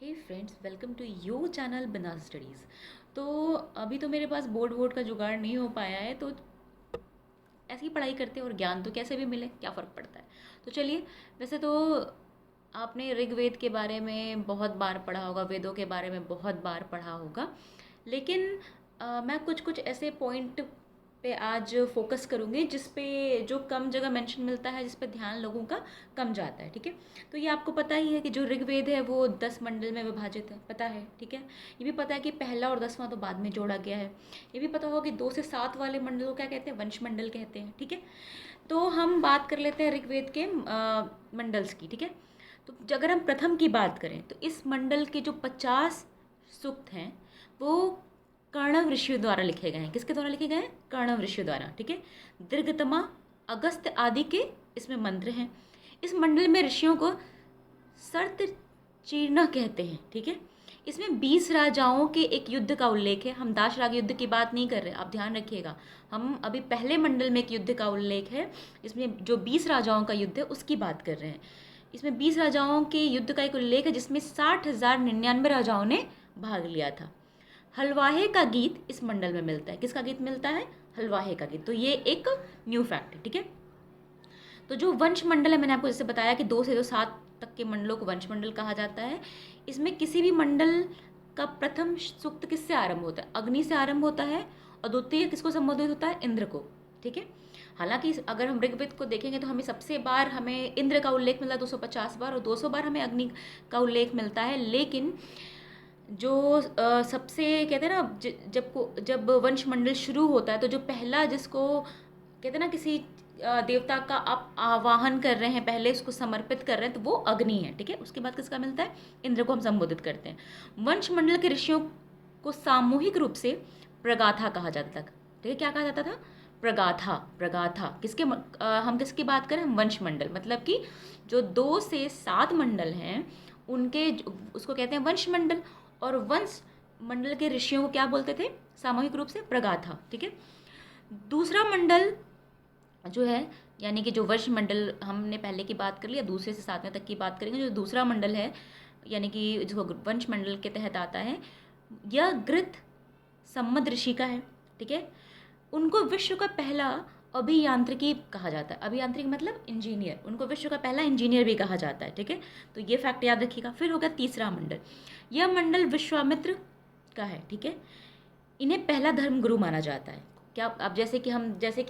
Hey friends, welcome to your channel Bina studies. तो अभी तो मेरे पास बोर्ड का जुगाड़ नहीं हो पाया है, तो ऐसे ही पढ़ाई करते हैं और ज्ञान तो कैसे भी मिले, क्या फ़र्क पड़ता है। तो चलिए, वैसे तो आपने ऋग्वेद के बारे में बहुत बार पढ़ा होगा, वेदों के बारे में बहुत बार पढ़ा होगा, लेकिन मैं कुछ कुछ ऐसे पॉइंट पे आज फोकस करूँगी जिस पे जो कम जगह मेंशन मिलता है, जिस पे ध्यान लोगों का कम जाता है। ठीक है, तो ये आपको पता ही है कि जो ऋग्वेद है वो 10 मंडल में विभाजित है, पता है। ठीक है, ये भी पता है कि पहला और 10वां तो बाद में जोड़ा गया है। ये भी पता होगा कि 2 से 7 वाले मंडल को क्या कहते हैं, वंश मंडल कहते हैं। ठीक है, तो हम बात कर लेते हैं ऋग्वेद के मंडल्स की। ठीक है, तो अगर हम प्रथम की बात करें तो इस मंडल के जो 50 सूक्त हैं वो कर्णव ऋषियों द्वारा लिखे गए हैं। किसके द्वारा लिखे गए हैं? कर्णव ऋषियों द्वारा। ठीक है, दीर्घतमा, अगस्त्य आदि के इसमें मंत्र हैं। इस मंडल में ऋषियों को सर्त चीर्णा कहते हैं। ठीक है, इसमें 20 राजाओं के एक युद्ध का उल्लेख है। हम दाशराग युद्ध की बात नहीं कर रहे, आप ध्यान रखिएगा। हम अभी पहले मंडल में एक युद्ध का उल्लेख है, इसमें जो 20 राजाओं का युद्ध है उसकी बात कर रहे हैं। इसमें 20 राजाओं के युद्ध का एक उल्लेख है जिसमें 60,099 राजाओं ने भाग लिया था। हलवाहे का गीत इस मंडल में मिलता है। किसका गीत मिलता है? हलवाहे का गीत। तो ये एक न्यू फैक्ट है। ठीक है, तो जो वंश मंडल है, मैंने आपको जैसे बताया कि 2 से 7 तक के मंडलों को वंश मंडल कहा जाता है। इसमें किसी भी मंडल का प्रथम सूक्त किससे आरंभ होता है? अग्नि से आरंभ होता है। और द्वितीय किसको संबोधित होता है? इंद्र को। ठीक है, हालांकि अगर हम ऋग्वेद को देखेंगे तो हमें इंद्र का उल्लेख मिलता है 250 बार, और 200 बार हमें अग्नि का उल्लेख मिलता है। लेकिन जो सबसे कहते हैं ना, जब वंश मंडल शुरू होता है तो जो पहला जिसको कहते हैं ना, किसी देवता का आप आवाहन कर रहे हैं, पहले उसको समर्पित कर रहे हैं, तो वो अग्नि है। ठीक है, उसके बाद किसका मिलता है? इंद्र को हम संबोधित करते हैं। वंश मंडल के ऋषियों को सामूहिक रूप से प्रगाथा कहा जाता था। ठीक है, क्या कहा जाता था? प्रगाथा। प्रगाथा हम किसकी बात करें? हम वंश मंडल, मतलब कि जो 2 से 7 मंडल हैं उनके उसको कहते हैं वंश मंडल। और वंश मंडल के ऋषियों को क्या बोलते थे? सामूहिक रूप से प्रगाथा। ठीक है, दूसरा मंडल जो है, यानी कि जो वर्ष मंडल हमने पहले की बात कर लिया, दूसरे से 7वें तक की बात करेंगे। जो दूसरा मंडल है, यानी कि जो वंश मंडल के तहत आता है, यह गृत सम्मद ऋषि का है। ठीक है, उनको विश्व का पहला अभियांत्रिकी कहा जाता है। अभियांत्रिकी मतलब इंजीनियर, उनको विश्व का पहला इंजीनियर भी कहा जाता है। ठीक है, तो ये फैक्ट याद रखिएगा। फिर हो गया तीसरा मंडल, यह मंडल विश्वामित्र का है। ठीक है, इन्हें पहला धर्मगुरु माना जाता है। क्या अब जैसे कि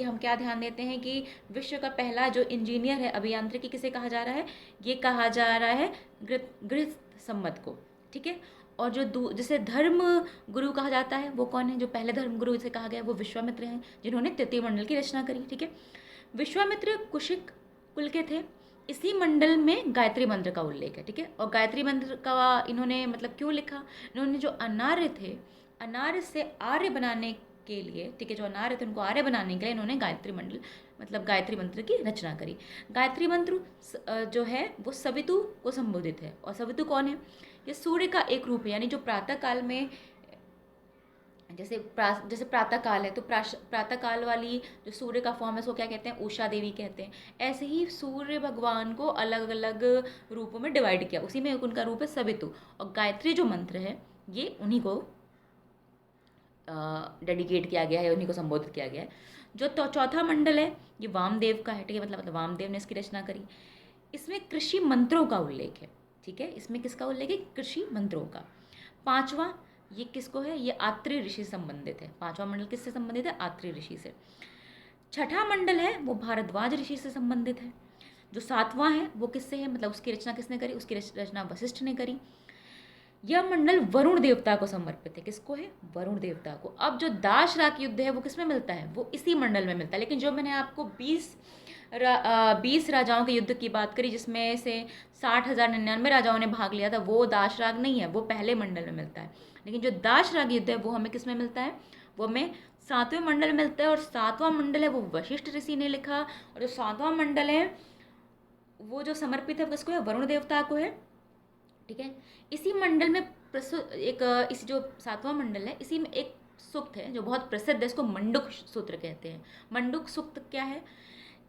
हम क्या ध्यान देते हैं कि विश्व का पहला जो इंजीनियर है, अभियांत्रिकी किसे कहा जा रहा है? ये कहा जा रहा है गृह सम्मत को। ठीक है, और जो जिसे धर्म गुरु कहा जाता है वो कौन है? जो पहले धर्म गुरु जिसे कहा गया है वो विश्वामित्र हैं, जिन्होंने तृतीय मंडल की रचना करी। ठीक है, विश्वामित्र कुशिक कुल के थे। इसी मंडल में गायत्री मंत्र का उल्लेख है। ठीक है, और गायत्री मंत्र का इन्होंने मतलब क्यों लिखा? इन्होंने जो अनार्य थे, अनार्य से आर्य बनाने के लिए, ठीक है, जो अनार्य थे उनको आर्य बनाने के लिए इन्होंने गायत्री मंडल मतलब गायत्री मंत्र की रचना करी। गायत्री मंत्र जो है वो सवितु को संबोधित है। और सवितु कौन है? ये सूर्य का एक रूप है, यानी जो प्रातः काल में जैसे प्रातः काल है तो प्रातः काल वाली जो सूर्य का फॉर्म है उसको क्या कहते हैं? उषा देवी कहते हैं। ऐसे ही सूर्य भगवान को अलग अलग रूपों में डिवाइड किया, उसी में एक उनका रूप है सवितु। और गायत्री जो मंत्र है ये उन्हीं को डेडिकेट किया गया है, उन्हीं को संबोधित किया गया है। जो तो चौथा मंडल है ये वामदेव का है। ठीक है, मतलब वामदेव ने इसकी रचना करी। इसमें कृषि मंत्रों का उल्लेख है। ठीक है, इसमें किसका उल्लेख है? कृषि मंत्रों का। पांचवा ये किसको है? ये आत्रेय ऋषि से संबंधित है। पांचवा मंडल किससे संबंधित है? आत्रेय ऋषि से। छठा मंडल है वो भारद्वाज ऋषि से संबंधित है। जो 7वां है वो किससे है, मतलब उसकी रचना किसने करी? उसकी रचना वशिष्ठ ने करी। यह मंडल वरुण देवता को समर्पित है। किसको है? वरुण देवता को। अब जो दाशराक युद्ध है वो किसमें मिलता है? वो इसी मंडल में मिलता है। लेकिन जो मैंने आपको 20 राजाओं के युद्ध की बात करी जिसमें से 60,099 राजाओं ने भाग लिया था, वो दाशराग नहीं है, वो पहले मंडल में मिलता है। लेकिन जो दाशराग युद्ध है वो हमें किस में मिलता है? वो हमें 7वें मंडल में मिलता है। और 7वां मंडल है वो वशिष्ठ ऋषि ने लिखा। और जो 7वां मंडल है वो जो समर्पित है किसको है? वरुण देवता को है। ठीक है, इसी मंडल में इसी जो 7वां मंडल है इसी में एक सूक्त है जो बहुत प्रसिद्ध है, इसको मंडुक सूत्र कहते हैं। मंडुक सूक्त क्या है?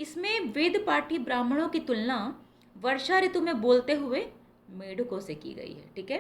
इसमें वेद पाठी ब्राह्मणों की तुलना वर्षा ऋतु में बोलते हुए मेढकों से की गई है। ठीक है,